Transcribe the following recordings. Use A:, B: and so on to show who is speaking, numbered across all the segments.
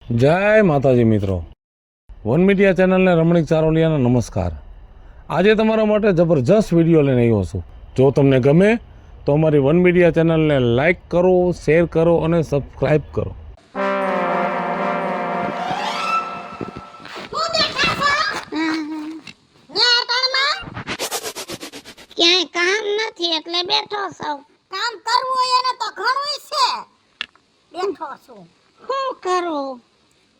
A: જય માતાજી મિત્રો, વન મીડિયા ચેનલને રમણીક ચારોલિયાના નમસ્કાર। આજે તમારા માટે જબરજસ્ત વિડીયો લઈને આવ્યો છું। જો તમને ગમે તો અમારી વન મીડિયા ચેનલને લાઈક કરો, શેર કરો અને સબસ્ક્રાઈબ કરો।
B: ક્યાંય કામ નથી એટલે બેઠો છું।
C: કામ કરવું હોય એને તો ઘણું છે, બેઠો છું।
B: શું કરું?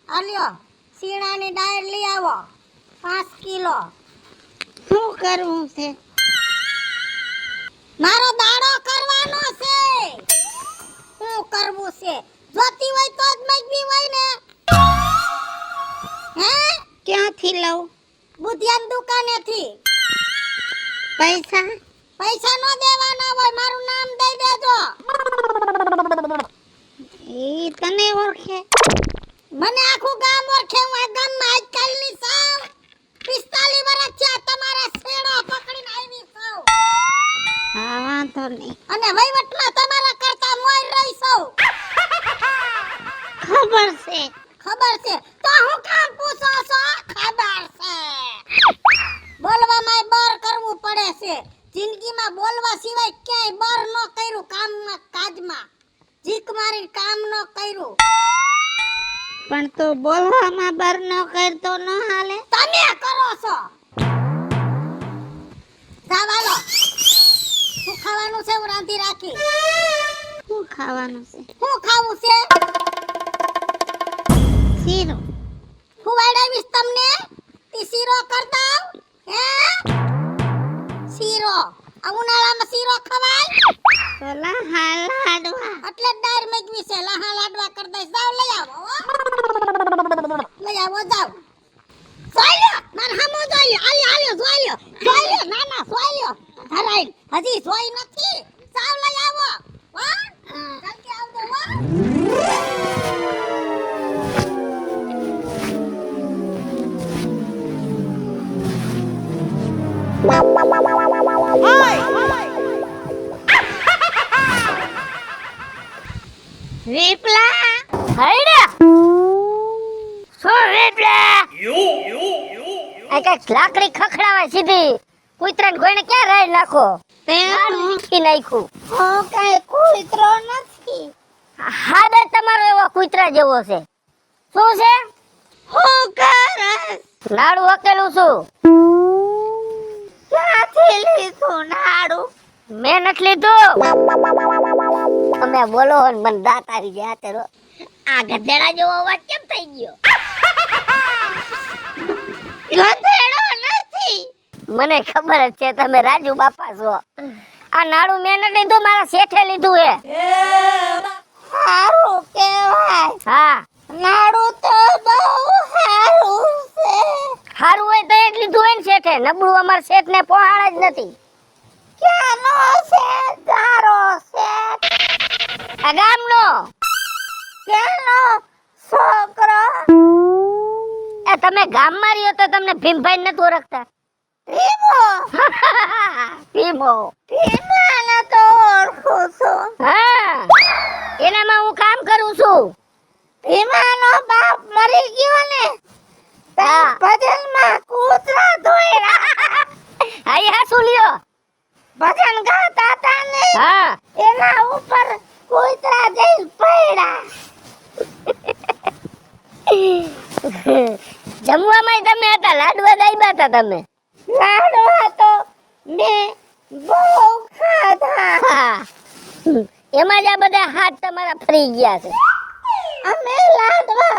C: આલ્યો શીણાની ડાળ લઈ આવો 5 કિલો।
B: શું કરવું છે?
C: મારો દાડો કરવાનો છે। શું કરવું છે? જોતી હોય તો જ મગવી હોય ને। હે?
B: ક્યાંથી લઉં?
C: બુધિયાન દુકાનેથી।
B: પૈસા?
C: પૈસા નો દેવાના હોય, મારું નામ દઈ દેજો।
B: ઈ તને ઓળખે?
C: મને આખું ગામ ઓળખે। હું આ ગામમાં આજકાલની સાવ 45 વર્ષ થયા, તમારા છેડો પકડીને આવી છું
B: હા, વાંધો નહીં।
C: અને વહીવટમાં તમારા કરતા મોર રહી છું।
B: ખબર છે।
C: ખબર છે તો હું કામ પૂછો છો? ખબર છે। બોલવામાં બર કરવું પડે છે। જિંદગીમાં બોલવા સિવાય ક્યાંય બર ન કર્યું, કામમાં કાજમાં જીક મારી કામ ન કર્યું।
B: પણ તું બોલવામાં બર ન કરતો ન હાલે?
C: તમે કરો છો। ચાલો શું ખાવાનું છે? હું રાંધી રાખી।
B: શું ખાવાનું છે?
C: શું ખાવું છે?
B: શીરો।
C: હું વાડાવીશ તમને? તી શીરો કર દઉં? હે? શીરો આ ઉનાળામાં શીરો ખવાય?
B: તો લાડવા।
C: એટલે જ ડાળ મેગવી છે, લહા લાડવા કર દઈશ। જાવ લઈ આવો હો। લઈ આવો જાવ। જોઈ લ્યો માર હામો જોઈ લ્યો। આલ્યો જોઈ લ્યો, જોઈ લ્યો, ના ના જોઈ લ્યો। ધરાઈ હજી જોઈ નથી। જાવ લઈ આવો હો। જલ્દી આવજો હો।
B: વિપલા,
C: હાઈડા શું વેપલા? આ કઈક લાકડી ખખડાવાય સીધી। કૂતરાને કોઈને ક્યાં રાઈ નાખો?
B: તે
C: નાખી નાખ્યું।
B: હું કઈ કૂતરો નથી।
C: હાડે તમારો એવો કૂતરા જેવો છે। શું છે?
B: હું કરસ?
C: લાડુ હકેલું છું।
B: ક્યાંથી લીધું નાડું?
C: મેં નથી લીધું। તમે બોલો ને મને દાંત આવી ગયા તેરો। આ ગધેડા જેવો અવાજ કેમ થઈ ગયો?
B: ગધેડો નથી।
C: મને ખબર જ છે તમે રાજુ બાપા છો। આ નાડું મેં નથી લીધું, મારા શેઠે લીધું હે।
B: સારું કહેવાય।
C: હા
B: નાડું તો બહુ સારું છે।
C: હારું હોય તો જ લીધું હોય ને શેઠે। નબળું અમાર શેઠને પહોંચાડે જ નથી।
B: ક્યાંનો છે? તારો છે?
C: આ ગામનો
B: ક્યાંનો છોકરો?
C: એ તમે ગામમાં રહ્યો તો તમને ભીમભાઈ નથી ઓળખતા?
B: ભીમો?
C: ભીમો
B: ભીમાને તો ઓળખું છું।
C: હા, એનામાં હું કામ કરું છું।
B: ભીમાનો બાપ મરી ગયો ને?
C: હા।
B: ભજનમાં કૂતરા ધોયરા।
C: આઈ હાસુ લ્યો।
B: ભજન ગાતા હતા ને,
C: હા
B: એના ઉપર કૂતરા જઈને પડ્યા।
C: જમવામાં તમે હતા, લાડવા દાઈબા હતા તમે।
B: લાડવા તો મેં બહુ ખાધા।
C: હા, એમાં જ આ બધા હાથ તમારા ફરી ગયા છે।
B: અમે લાડવા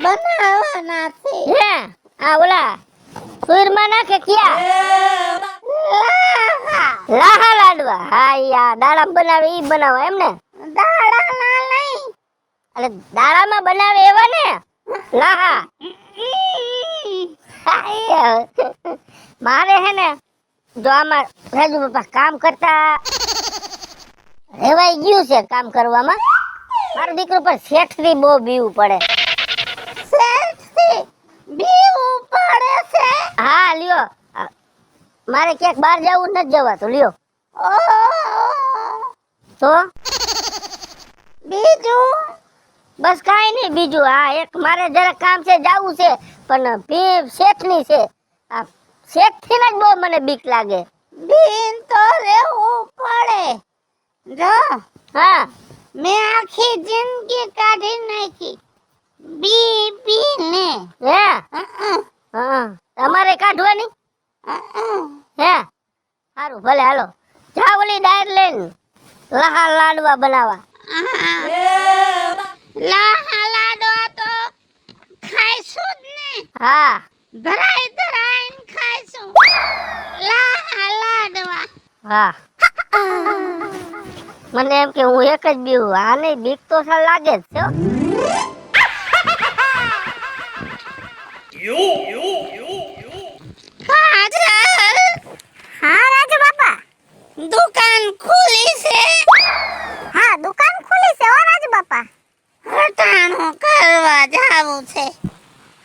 B: બનાવવાના છે।
C: હે આ ઓલા સુરમાં નાખે ક્યાં?
B: લાહા
C: લાહા લાડવા। હા યા દાડામાં બનાવે ઈ બનાવે એમ ને?
B: દાડાના નહીં।
C: એટલે દાડામાં બનાવે એવા ને લાહા? મારે હે ને જો આમાં રાજુ બાપા કામ કરતા રેવાઈ ગયું છે। કામ કરવામાં મારો દીકરો પર શેઠથી બહુ બીવું પડે।
B: શેઠથી બીવું પડે છે?
C: હા લ્યો, મારે ક્યાંક બહાર જવું નથી જવાતું લ્યો।
B: ઓહ,
C: તો
B: બીજું
D: બસ કાંઈ નહીં બીજું. હા, એક મારે જરા કામ છે, જાવું છે, પણ શેઠની છે. આ શેઠથી જ બહુ મને બીક લાગે.
B: બીન તો રહેવું પડે. જો
D: હા
B: મેં આખી જિંદગી કાઢી નાખી બી બી ને.
D: હે
B: અ,
D: હા તમારે કાઢવાની
B: અ,
D: હે? સારું ભલે હાલો. જા ઓલી ડાયર લઈને લહા લાડવા બનાવવા.
B: લાહા લાડવા તો ખાઈશું જ ને.
D: હા
B: ધરાઈને ખાઈશું લાહા લાડવા.
D: હા મને એમ કે હું એક જ બીવું. આને બીક તો સર લાગે જ છે હો.
C: હા રાજુ બાપા.
B: દુકાન ખુલી છે.
C: હા દુકાન ખુલી છે હો રાજુ બાપા.
B: હટાણું કરવા જાવું છે.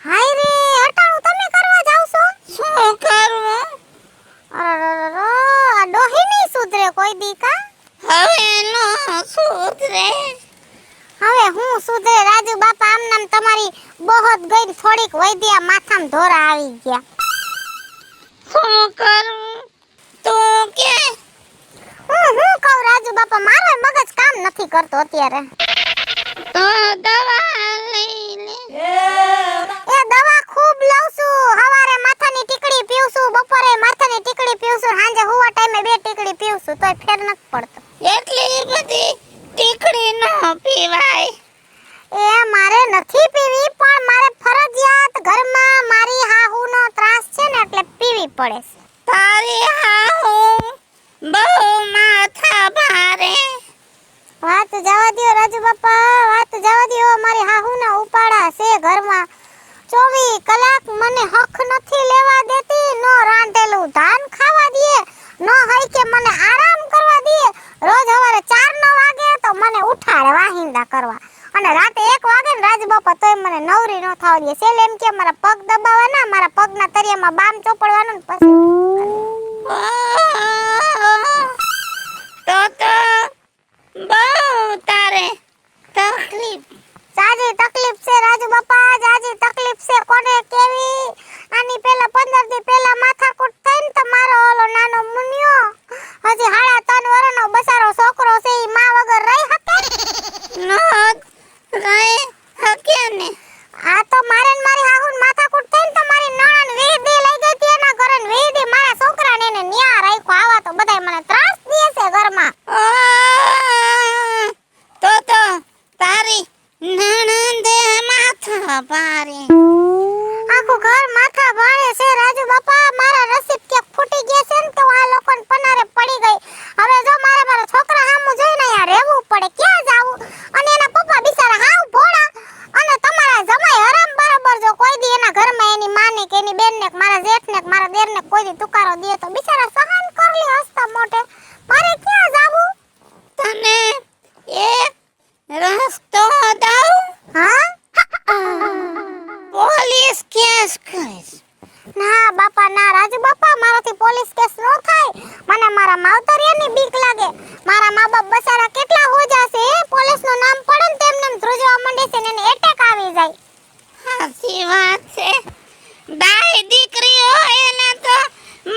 C: હાય રે હટાણું તમે કરવા જાવ છો?
B: શું કરવું?
C: અરરરર, આ ડોહી નહીં સુધરે કોઈ દી કા?
B: હવે નો સુધરે.
C: હવે હું સુધરે રાજુ બાપા? આમ નામ તમારી બહોત ગઈ થોડીક વૈદ્યા માથામાં ધોરા આવી ગયા.
B: શું કરું તું કે?
C: હું કહું રાજુ બાપા, મારો મગજ કામ નથી કરતો અત્યારે.
B: તો દવા લઈ લે.
C: એ દવા ખૂબ લઉં છું. હવારે માથાની ટીકડી પીઉં છું, બપોરે માથાની ટીકડી પીઉં છું, સાંજે હુવા ટાઈમે 2 ટીકડી પીઉં છું, તોય ફેર નથી પડતો.
B: એટલી બધી ટીકડી ન પીવાય.
C: એ મારે નથી પીવી, પણ મારે ફરજિયાત ઘરમાં મારી હાહુનો ત્રાસ છે ને એટલે પીવી પડે છે.
B: તારી હાહુ બહુ માથા ભારે.
C: વાત જવા દ્યો રાજુ બાપા, વાત જવા દ્યો. મારી હાહુના ઉપાડા છે ઘરમાં. 24 કલાક મને હક નથી લેવા દેતી. નો રાંધેલું ધાન ખાવા દે, નો હઈ કે મને આરામ કરવા દે. રોજ સવારે 4 નો વાગે તો મને ઉઠાડે વાહિંદા કરવા, અને રાતે 1 વાગે ને રાજુ બાપા તોય મને નવરી ન થવા દે. સેલ એમ કે મારા પગ દબાવવાના, મારા પગના તળિયામાં બામ ચોપડવાનું ને પછી
B: તો બહુ તારે તકલીફ.
C: જાજી તકલીફ છે રાજુ બાપા, જાજી તકલીફ છે. કોને કેવી? આની પહેલા 15 દી પહેલા માથાકૂટ થઈને તો મારો ઓલો નાનો મુનિયો હજી 3.5 વર્ષનો બસારો છોકરો છે, ઈ માં વગર રહી શકે?
B: નો રહી હકે ને.
C: આ તો મારે ને મારી હાહુન માથાકૂટ થઈને તો મારી નણંદ 20 દી લઈ ગઈ હતી એના ઘરે, ને 20 દી મારા છોકરાને એને ન્યા રાખ્યો. આવા તો બધાય મને ત્રાસ દે છે ઘરમાં.
B: તો તારી નણંદે માથા ભારે.
C: આખું ઘર માથા ભારે છે રાજુ બાપા. મારા નસીબ કે ફૂટી ગયા છે ને તો આ લોકોને પનારે પડી ગઈ. હવે જો મારા છોકરા સામું જોઈને અહીંયા રહેવું પડે. ક્યાં જાવું? અને એના પપ્પા બિચારા હાવ ભોળા, અને તમારા જમાઈ હરામ બરાબર. જો કોઈ દી એના ઘરમાં એની માને કે એની બેનને કે મારા જેઠને કે મારા દેરને કોઈ દી તુકારો દે તો બિચારા સહન કરી લે હસતા મોઢે. મારે ક્યાં જાવું?
B: તને એક રસ્તો દઉં.
C: હા
B: પોલીસ કેસ કરીશ.
C: ના બાપા ના રાજુ બાપા, મારાથી પોલીસ કેસ નો થાય. મને મારા માવતરિયાની બીક લાગે. મારા મા બાપ બસારા કેટલા હોજા છે, પોલીસનું નામ પડે ને તેમને ધ્રુજવા માંડે છે ને એને એટેક આવી જાય.
B: સાચી વાત છે. દાઈ દીકરી હોય એને તો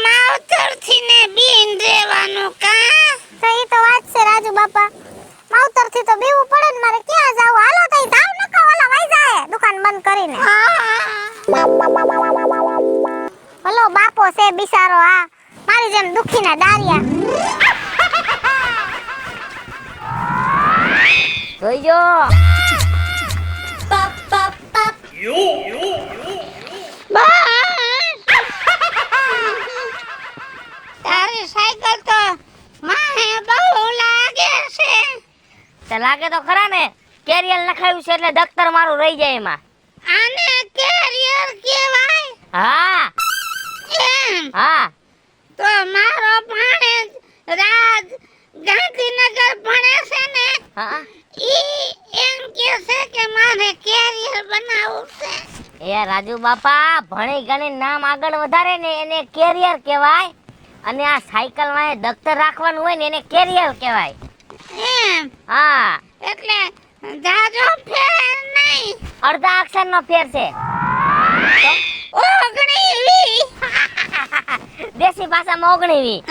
B: માવતરથી ને બીન રહેવાનું કા.
C: તો ઈ તો વાત છે રાજુ બાપા. માવતરથી તો બીવું પડે ને મારે ક્યાં જાવું? હાલો તઈ જાવ નકા ઓલા વઈ જાય દુકાન બંધ કરીને. હલો બાપો છે બિચારો, આ મારી જેમ દુખીના દારિયા.
D: જોઈજો.
B: તારી સાયકલ તો માહે બહુ લાગે છે.
D: તે લાગે તો ખરા ને. કેરિયલ નખાયું છે એટલે દફતર મારું રહી જાય એમાં.
B: આને કેરિયર કહેવાય.
D: હા
B: એમ
D: હા
B: તો મારો ભાણેજ રાજ ગાંધીનગર ભણે છે ને,
D: હા
B: ઈ એમ કહે છે કે મારે કેરિયર બનાવવું છે.
D: એ રાજુ બાપા, ભણી ગણી નામ આગળ વધારે ને એને કેરિયર કહેવાય, અને આ સાયકલ માં દફતર રાખવાનું હોય ને એને કેરિયર કહેવાય.
B: એમ
D: હા
B: એટલે જાજો ફેર નહીં.
D: અડધા અક્ષરનો ફેર છે.
B: ઓગણીવી.
D: દેશી ભાષામાં 19.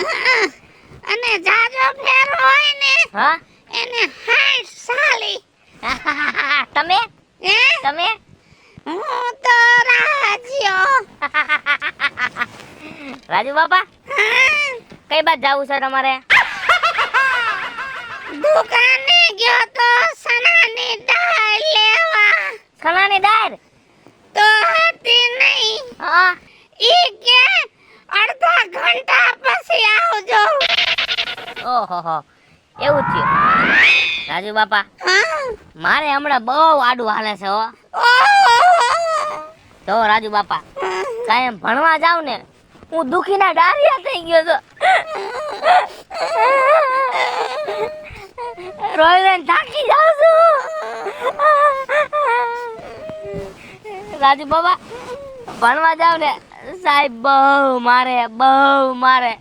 B: અને જાજો ફેર હોય ને
D: હા
B: એને 60 સાલી.
D: તમે
B: હે?
D: તમે
B: હું તો રાજ્યો.
D: રાજુ બાપા
B: હા,
D: કઈ બાજુ જાવું છે તમારે?
B: દુકાને ગયો તો સણાની દાળ લેવા.
D: ખલાની દાળ.
B: તો હતી નહીં.
D: હા
B: ઈ કે અડધા ઘંટા પછી આવજો.
D: ઓહો એવું જ થયું. રાજુ બાપા
B: હા.
D: મારે હમણાં બહુ આડું હાલે છે હો. તો રાજુ બાપા કાયમ ભણવા જાવ ને હું દુખીના ડારિયા થઈ ગયો છું. રોઈ રોઈને થાકી જાઉં છું. રાજુ બાબા ભણવા જાવ ને સાહેબ બહુ મારે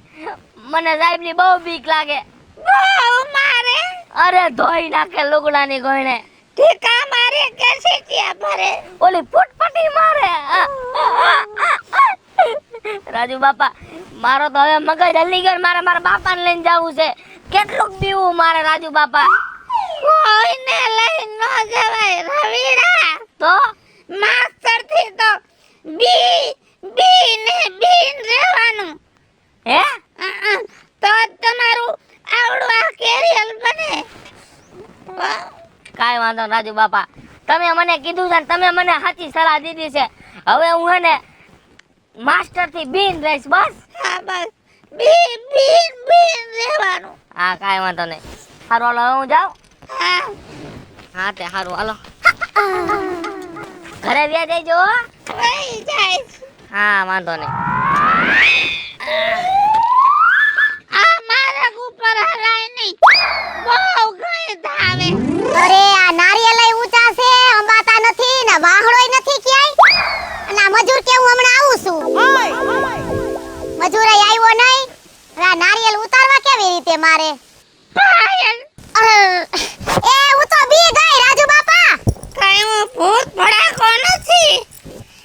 D: મને સાહેબની બહુ બીક લાગે.
B: બહુ મારે.
D: અરે ધોઈ નાખે લુગડાની ગોઈને.
B: ઠીકા મારે કે સીટિયા ભરે.
D: ઓલી ફૂટપટી મારે. રાજુ બાપા મારો તો હવે મગજ હલી ગયો. મારા બાપાને લઈને જવું છે. કેટલુંક બીવું મારે રાજુ બાપા.
B: કોઈને લઈ ન જવાય રવિડા.
D: તો
B: માસ્ટર થી તો બી રહેવાનું.
D: હે
B: તો જ તમારું આવડું આ કેરિયર બને.
D: કાંઈ વાંધો નહીં રાજુ બાપા. તમે મને કીધું છે ને તમે મને સાચી સલાહ દીધી છે. હવે હું હે ને માસ્ટર થી બીન રહીશ બસ.
B: હા બસ બી રહેવાનું.
D: હા કાંઈ વાંધો નહીં. સારું હાલો હવે હું જાઉં.
B: હા.
D: હા તે સારું હાલો. ઘરે વ્યા જઈજો હો.
B: વહી જાય.
D: હા વાંધો નહીં.
B: આ મારા ઉપર હલાય નહીં. બહુ ગઈ ધાવે.
C: અરે આ નારિયેલય ઊંચા છે, અંબાતા નથી ને વાહડોય નથી ક્યાંય. અને આ મજૂર કેવું હમણાં આવું છું. મજૂર આવ્યો નહીં. હવે આ નારિયેલ ઉતારવા કેવી રીતે મારે?
B: પાયલ.
C: એ હું તો બી ગઈ રાજુ બાપા.
B: કઈ હું ભૂત ભડાકો નથી.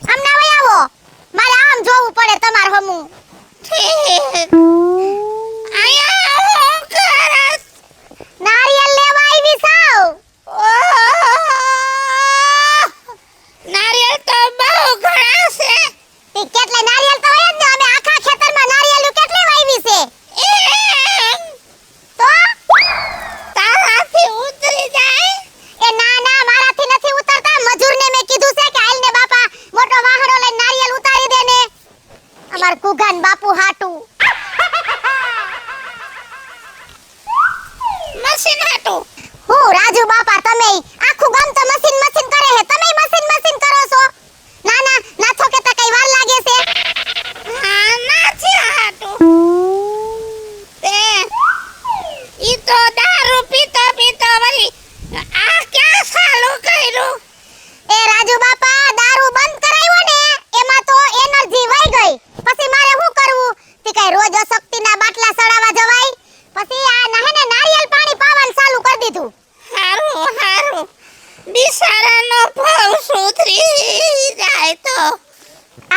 C: હમણાં વઈ આવો. મારે આમ જોવું પડે તમાર હમું.
B: ઠીક. આયા હું કરસ.
C: નારિયેલ લેવા આવી સાવ.
B: ઓહ! નારિયેળ તો બહુ ઘણા છે.
C: તે કેટલા નારિયેલ તો હોય જ ને. અમે આખા ખેતરમાં નારિયેલું કેટલી વાવી છે.
B: એમ
C: તો
B: તારાથી ઉતરી જાય.
C: એ ના ના મારાથી નથી ઉતરતા. મજૂરને મેં કીધું છે કે હાલને બાપા મોટો વાહડો લઈને નારિયેલ ઉતારી દે ને. અમાર કુગાન બાપુ હાટુ.
B: મશીન હાટું.
C: હું રાજુ બાપા તમે આખું ગામ તો મશીન કરે હે. તમે મશીન કરો છો. ના ના નાથો કે તો કઈ વાર લાગે છે.
B: હા નાથી હાટું. તે ઈ તો દારૂ પીતો વળી આ ક્યાં ચાલુ કર્યું?
C: એ રાજુ બાપા દારૂ બંધ કરાવ્યો ને એમાં તો એનર્જી વઈ ગઈ. પછી મારે શું કરવું? તે કઈ રોજ અશક્તિના બાટલા સડાવવા જવાય. પછી આ નહેને નારિયેલ પાણી પાવાનું ચાલુ કરી દીધું.
B: હારું બિચારાનો ભાવ સુધરી જાય તો.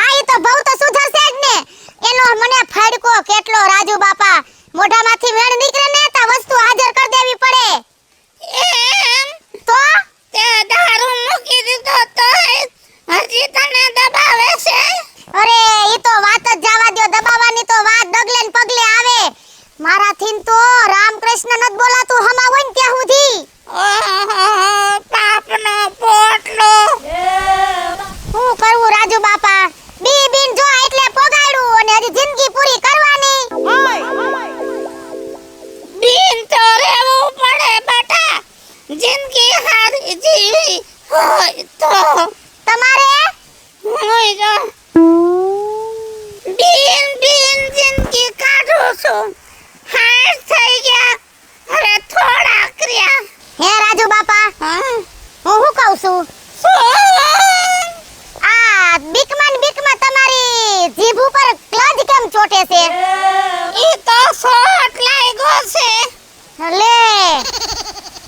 C: આ ઈ તો બહુ તો સુધરશે જ ને. એનો મને ફડકો કેટલો રાજુ બાપા. મોઢામાંથી મેળ નીકળે ને તો વસ્તુ હાજર કરી દેવી પડે.
B: એમ
C: તો
B: તે દારૂ મૂકી દીધો તો હજી તને દબાવે છે.
C: અરે ઈ તો વાત જ જવા દ્યો. દબાવવાની તો વાત ડગલે ને પગલે આવે. મારાથી તો રામકૃષ્ણ નત બોલાતું હમા હોય ને ત્યાં સુધી.
B: ઓહો પાપનો પોટલો.
C: શું કરવું રાજુ બાપા? બીન જો એટલે પોગાડ્યું અને હજી જિંદગી પૂરી કરવાની.
B: બીન તો રહેવું પડે બેટા. જિંદગી હારી જીવી હોય તો.
C: તમારે
B: હું જો બીન જિંદગી કાઢું છું. હાર થઈ ગયા હવે થોડા કર્યા.
C: હે રાજુ બાપા
B: હા
C: હું શું કહું છું?
B: શું?
C: આ બીકમાં તમારી જીભ ઉપર ક્લચ કેમ ચોટે છે?
B: ઈ તો શોટ લાગ્યો છે.
C: લે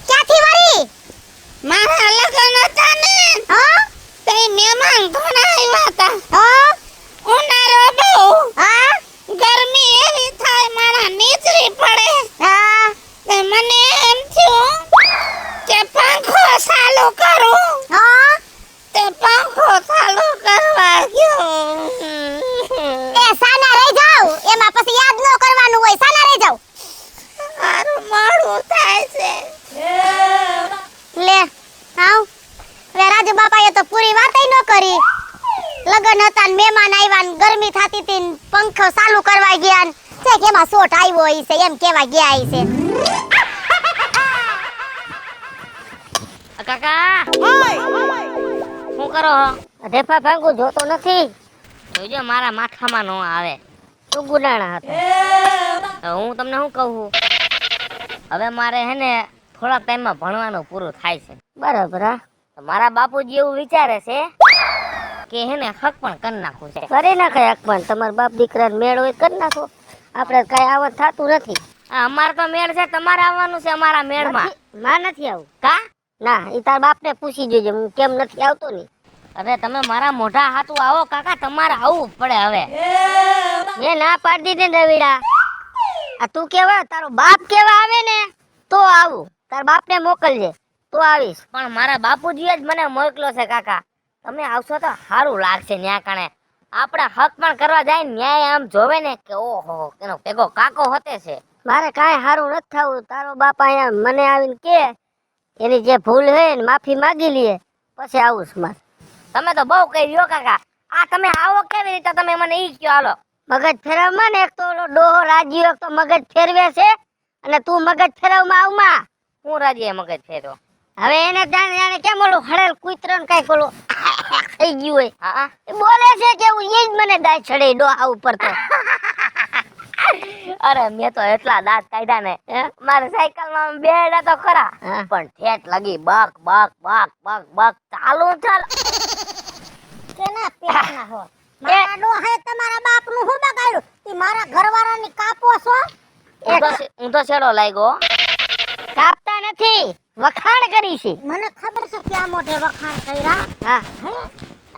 C: ક્યાંથી વળી? એ સાના રહી જાવ, એમાં પછી યાદ ન કરવાનું હોય, સાના રહી જાવ.
B: મારું મોડું થાય છે.
C: લે આવ, હવે રાજુ બાપાએ તો પૂરી વાતય ન કરી. લગન હતા ને મહેમાન આવ્યા ને ગરમી થાતી હતી ને પંખો ચાલુ કરવા ગયા ને છે કે એમાં શોટ આવ્યો હશે એમ કેવા ગયા હશે.
D: કાકા શું કરો હો? ઢેફા ભાંગું જોતો નથી. જોજો મારા માથામાં નો આવે. શું ગુડાણા હતા? હું તમને શું કહું, હવે મારે હે ને થોડા ટાઈમમાં ભણવાનું પૂરું થાય છે. બરાબર. હા, મારા બાપુજી એવું વિચારે છે કે હે ને હક પણ કરી નાખવું છે. કરી નાખાય હક પણ. તમારા બાપ દીકરાને મેળ હોય કરી નાખો. આપણે કઈ આવત થતું નથી. અમારે તો મેળ છે, તમારે આવવાનું છે અમારા મેળમાં. માં નથી આવું કા? ના, એ તાર બાપને પૂછી જોજે હું કેમ નથી આવતો ની. અરે તમે મારા મોઢા હાથું આવો કાકા, તમારે આવવું પડે. હવે મેં ના પાડી દીધી ને રવિડા. આ તું કેવા તારો બાપ કેવા આવે ને તો આવું. તાર બાપને મોકલજે તો આવીશ. પણ મારા બાપુજીએ જ મને મોકલો છે કાકા. તમે આવશો તો સારું લાગશે. ન્યા કણે આપણે હક પણ કરવા જાય ને ન્યાય આમ જોવે ને કે ઓહો એનો ભેગો કાકો હોતે છે. મારે કાંઈ સારું નથી થવું. તારો બાપ અહીંયા મને આવીને કે એની જે ભૂલ હોય ને માફી માંગી લઈએ પછી આવું છું મારે. તમે તો બહુ કહી રહ્યો કાકા. આ તમે આવો કેવી રીતે? તમે મને ઈ કયો હાલો. મગજ ફેરવમાં ને એક તો ઓલો ડોહો રાજીયો એક તો મગજ ફેરવે છે અને તું મગજ ફેરવમાં આવમાં. હું રાજીએ મગજ ફેરવો? હવે એને જાણે કેમ ઓલું હળેલ કૂતરો ને કઈક ઓલું થઈ ગયું હોય. હા, એ બોલે છે કે હું ઈ જ મને દાય ચડે ડોહા ઉપર તો. અરે મેં તો એટલા દાંત કાઢ્યા ને મારી સાયકલ માં બેડા તો ખરા પણ ઠેઠ લગી buck buck buck buck buck ચાલુ
C: કેના પેટના હો. મારા ડોહાએ તમારા બાપનું હું બગાડ્યું? ઈ મારા ઘરવાળાની કાપો છો?
D: હું તો છેડો લાગ્યો. કાપતા નથી, વખાણ કરી છે.
C: મને ખબર છે ક્યાં મોઢે વખાણ કર્યા.
D: હા,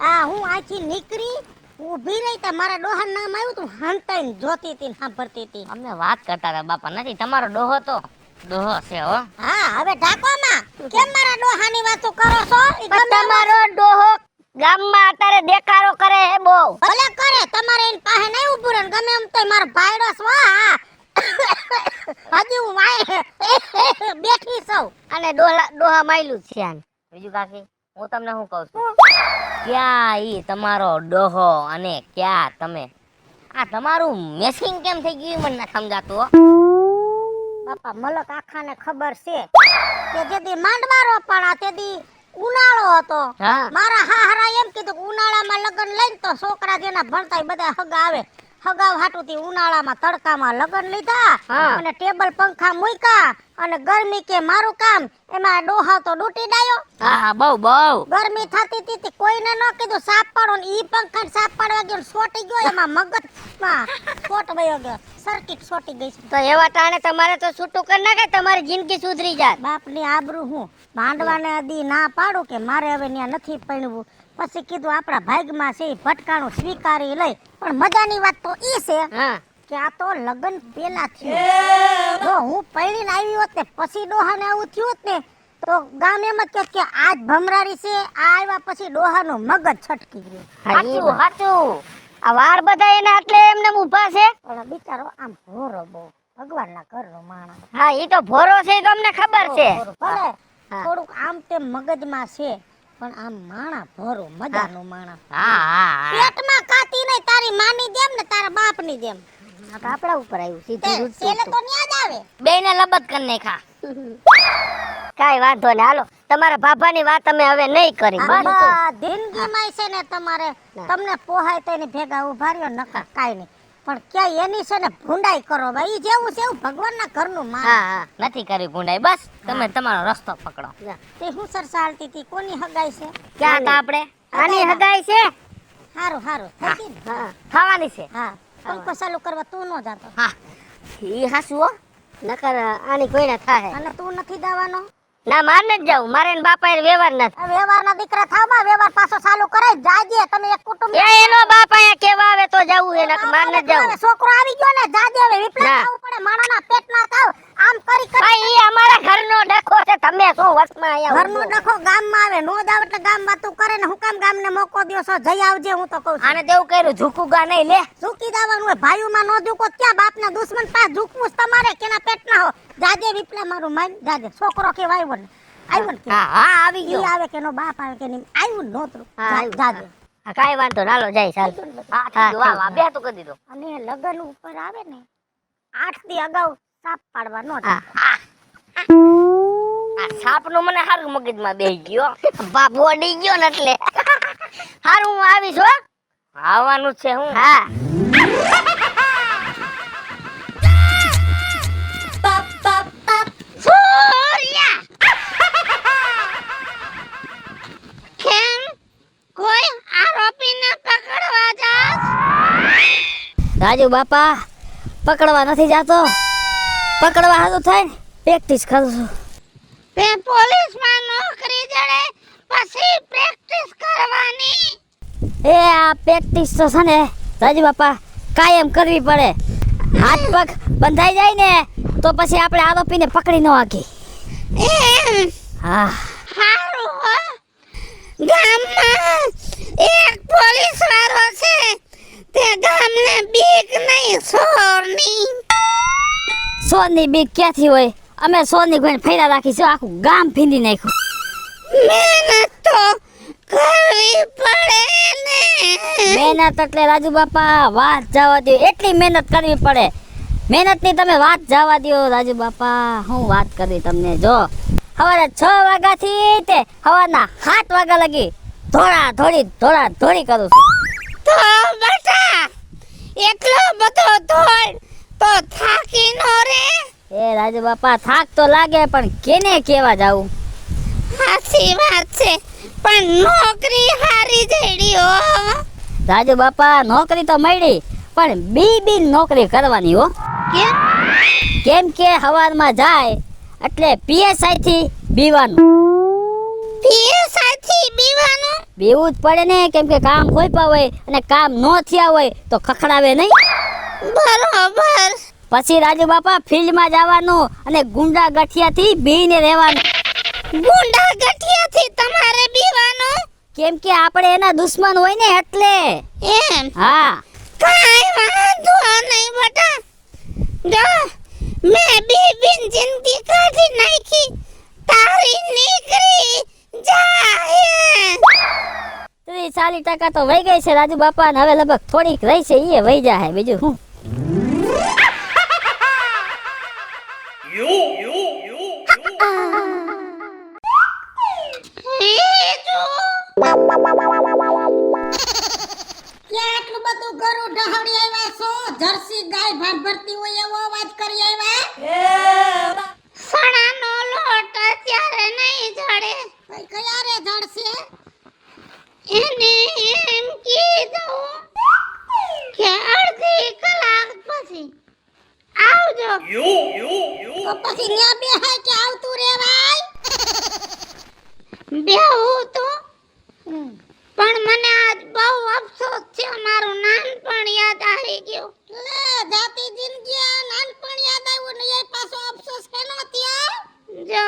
C: આ હું આથી નીકળી ઊભી રહી તો મારા ડોહાનું નામ આવ્યું તું હંતાઈને જોતી હતી ને સાંભળતી હતી.
D: અમને વાત કરતા હતા બાપા નથી. તમારો ડોહો તો ડોહો છે હો.
C: હા, હવે ઢાકોમાં કેમ મારા ડોહાની વાતો કરો છો? ઈ ગમે
D: તમારો ડોહો ગામમાં અત્યારે દેખાડો કરે હે બહુ.
C: ભલે કરે, તમારે એની પાસે નહીં ઊભું રહે. ગમે એમ તો મારો ભાઈડો છો. હા હજી હું વાય બેઠી છું
D: અને ડોહા માયલું છે આને. બીજું કાકી હું તમને શું કહું છું, ક્યાં ઈ તમારો ડોહો અને ક્યાં તમે? આ તમારું મેસિંગ કેમ થઈ ગયું મને ના સમજાતું હો.
C: બાપા મલક આખાને ખબર છે કે જેદી માંડવારો પણ તેદી ઉનાળો હતો.
D: હા.
C: મારા હાહરા એમ કીધું કે ઉનાળામાં લગન લઈને તો છોકરા જેના ભણતા બધા હગા આવે. હગાવ હાટુથી ઉનાળામાં તડકામાં લગન લીધા
D: હા.
C: અને ટેબલ પંખા મૂક્યા અને ગરમી કે મારું કામ એમાં ડોહા તો ડૂટી ડાયો.
D: હા બહુ બહુ
C: ગરમી થતી હતી કોઈને ન કીધું સાપ પાડો ને ઈ પંખા સાપ પાડવા ગયો છોટી ગયો એમાં મગજમાં છોટ વયો ગયો. સર્કિટ છોટી ગઈ છે.
D: તો એવા ટાણે તમારે તો છૂટું કરી નાખે, તમારી જિંદગી સુધરી જાય.
C: બાપની આબરૂ હું માંડવાને દી ના પાડું કે મારે હવે ત્યાં નથી પરણવું. પછી કીધું આપણા ભાગમાં છે ઈ ભટકાણું સ્વીકારી લઈ. પણ મજાની વાત તો ઈ છે
D: હા
C: કે આ તો લગન પેલા થયું. જો હું પરણીને આવી હોત ને પછી ડોહાને આવું થયું હોત ને તો ગામ એમ જ કે આજ ભમરારી છે. આ આવ્યા પછી ડોહાનું મગજ છટકી ગયું.
D: સાચું સાચું. આ વાર બધા એના એટલે એમને ઊભા છે.
C: પણ બિચારો આમ ભોરો બહુ ભગવાનના ઘરનો માણસ.
D: હા ઈ તો ભોરો છે એ તો અમને ખબર છે.
C: ભલે
D: હા.
C: થોડુંક આમ તેમ મગજમાં છે પણ આમ માણા ભરો મજાનો માણા.
D: હા હા
C: પેટમાં કાતી નહીં તારી માની જેમ ને તારા બાપની જેમ.
D: આ તો આપણા ઉપર આવ્યું સીધું
C: સેલે તો ન્યા જ આવે.
D: બેયને લબત કરી નાખા. કાઈ વાંધો ને હાલો, તમારા બાબાની વાત અમે હવે નહીં કરી.
C: આ જિંદગીમાં છે ને તમારે તમને પોહાય તો એની ભેગા ઉભા રહ્યો નકા કાઈ નહીં. પણ ક્યાંય એની છે ને ભૂંડાઈ કરો ભાઈ. ઈ જેવું છે એવું ભગવાનના ઘરનું માન.
D: હા હા નથી કરી ગુંડાઈ. બસ તમે તમારો રસ્તો પકડો.
C: તે હું સરસાલતી હતી કોની હગાઈ છે?
D: ક્યાં હતા આપણે? આની હગાઈ છે.
C: હારું હારું થઈ ગઈ ને?
D: હા થવાની છે.
C: હા પંખો ચાલુ કરવા તું ન જાતો
D: હા ઈ હાસુ હો. નકર આની કોઈના થાય.
C: અને તું નથી દાવાનો.
D: ના માર ન જાવ. મારે ને બાપા એ વ્યવહાર નથી.
C: આ વ્યવહારના દીકરા થાવમાં વ્યવહાર પાછો ચાલુ કરે જાજે. તમે એક કુટુંબ
D: એ એનો બાપ અહીંયા કેવા આવે તો જાવું હે, નકર માર ન જાવ.
C: છોકરો આવી ગયો ને જાજે. હવે વિપલા
D: ના.
C: થવું પડે માણાના પેટના થાવ. આમ કરી કરી
D: ભાઈ ઈ અમારા ઘરનો ડખો છે. તમે તો વર્ષમાં અહીંયા
C: ઘરનો ડખો ગામમાં આવે નો જાવ એટલે ગામ વાતું કરે ને હું કામ ગામને મોકો દ્યો છો જઈ આવજે હું તો કહું છું
D: આને દેવું કર્યું ઝૂકુગા નહીં લે
C: ઝૂકી જવાનું હોય ભાઈઓમાં નો ઝૂકો ક્યાં બાપના દુશ્મન પાસે ઝૂકવું જ તમારે કેના પેટના હો જાજે વિપલા મારું માન જાજે છોકરો કેવા આવ્યો ને કે
D: હા હા આવી
C: ઈ
D: ગયો
C: આવે કે નો બાપ આવે કે નહીં આવ્યું ને નોતરું
D: હા, આવ્યું.
C: જાજે
D: હા કાઈ વાંધો ના લો જાય ચાલ હા થઈ ગયું વાહ બે તો કરી દીધો
C: અને લગન ઉપર આવે ને 8 દી અગાઉ સાપ પાડવા નો
D: હા આ સાપનો મને હારું મગજમાં બેહી ગયો બાપ ઓડી ગયો ને એટલે હારું હું આવીશ હો આવવાનું છે હું હા
B: સૂર્યા કેમ કોઈ આરોપીને પકડવા જાસ
D: રાજુ બાપા પકડવા નથી જાતો પકડવા હારું થાય ને પ્રેક્ટિસ કરું છું
B: તે પોલીસમાં નોકરી જડે પછી પ્રેક્ટિસ કરવાની
D: એ આ પ્રેક્ટિસ તો છે ને રાજુ બાપા કાયમ કરવી પડે હાથ પગ બંધાઈ જાય ને તો પછી આપણે આરોપીને પકડી ન વાગી
B: એમ
D: હા
B: હારું હો ગામમાં એક પોલીસ વાળો છે તે ગામને બીક નહીં સોરની
D: સોની બીક ક્યાંથી હોય અમે સોની ગોઈને ફેરા રાખીશું આખું ગામ ફીંદી નાખ્યું
B: મહેનત તો કરવી પડે ને
D: મહેનત એટલે રાજુ બાપા વાત જવા દો એટલી મહેનત કરવી પડે મહેનતની તમે વાત જવા દો રાજુ બાપા હું વાત કરવી તમને જો સવારે 6 વાગ્યાથી તે સવારના 7 વાગ્યા લગી ધોળા ધોળી કરું છું
B: તો બેટા એટલો બધો દોડ તો થાકી નો રે
D: એ રાજુ બાપા થાક તો લાગે પણ કેને કેવા જાવું
B: સાચી વાત છે પણ નોકરી હારી જડી હો
D: રાજુ બાપા નોકરી તો મળી પણ બી નોકરી કરવાની હો
B: કેમ
D: કેમ કે સવારમાં જાય એટલે પીએસઆઈ થી બીવાનું
B: પીએસઆઈ થી બીવાનું
D: બીવું જ પડે ને કેમ કે કામ ખોઈપા હોય અને કામ ન થયા હોય તો ખખડાવે નહીં
B: બરોબર
D: પછી રાજુ બાપા ફિલ્ડમાં જવાનું અને ગુંડા ગઠિયાથી બીને રહેવાનું
B: ગુંડા ગઠિયાથી તમારે બીવાનું
D: કેમ કે આપણે એના દુશ્મન હોય ને એટલે
B: એમ
D: હા
B: કાઈ વાંધો નહીં બેટા જો મેં બીબીન જિંદગી કાઢી નાખી તારી નીકળી જાય
D: 30-40% તો વહી ગઈ છે રાજુ બાપા ને હવે લગભગ થોડીક રહી છે એ વહી જાય બીજું હું
C: ક્યાં આટલું બધું ગરું ઢહડી આવ્યા છો જર્સી ગાય ભાત ભરતી હોય એવો અવાજ કરી આવ્યા
B: સણાનો લોટ અત્યારે નહીં જડે
C: ભાઈ કયા રે જડશે
B: એને એમ કીધું કે અડધી કલાક પછી આવજો
C: તો પછી ન્યા બેહાય કે આવતું રેવાય
B: બેહું તો પણ મને આજ બહુ અફસોસ છે મારું નાનપણ યાદ આવી ગયું
C: લે જાતી જિંદગી આ નાનપણ યાદ આવ્યું ને એ પાછો અફસોસ કેનો થયો
B: જો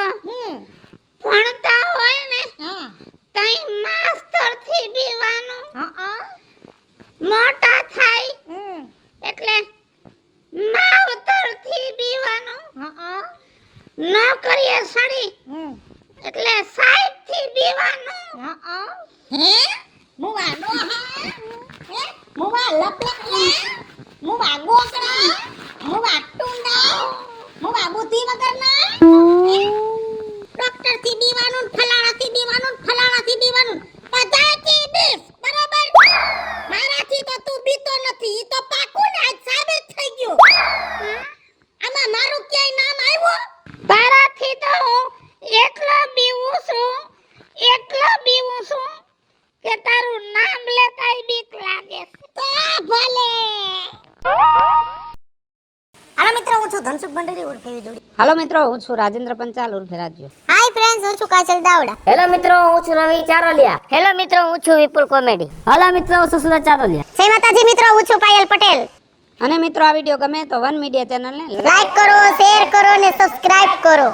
B: ભણતા હોય ને
C: હા
B: તઈ માસ્તર થી બીવાનું
C: હા
B: મોટા થાય એટલે માવતર થી બીવાનું
C: હા
B: નોકરીએ સડી એટલે સાહેબ થી બીવાનું
C: હે મુવા નો હા હે મુવા લપલપિયા મુવા ગોકળા મુવા ટુંડા મુવા બુદ્ધિ વગરના ડોક્ટર થી બીવાનું ફલાણા થી બીવાનું ફલાણા થી બીવાનું બધાથી બીસ બરાબર મારાથી તો તું બીતો નથી ઈ તો પાકું ને આજ સાબિત થઈ ગયું આમાં મારું ક્યાંય નામ આવ્યું
B: તારાથી તો હું એટલો બીવું છું કે તારું નામ લેતાય બીક લાગે
C: તો ભલે હાલો મિત્રો હું છું ધનસુખ ભંડેરી ઉર્ફે જોડી
E: હાલો મિત્રો હું છું રાજેન્દ્ર પંચાલ ઉર્ફે રાજ્ય
C: હાય ફ્રેન્ડ્સ હું છું કાજલ દાવડા
D: હેલો મિત્રો હું છું રવિ ચારોલિયા હેલો મિત્રો હું છું વિપુલ કોમેડી હેલો મિત્રો હું છું સુરત ચારોલિયા
C: જય માતાજી મિત્રો હું છું પાયલ પટેલ
E: અને મિત્રો આ વિડીયો ગમે તો વન મીડિયા ચેનલને
C: લાઈક કરો શેર કરો ને સબસ્ક્રાઇબ કરો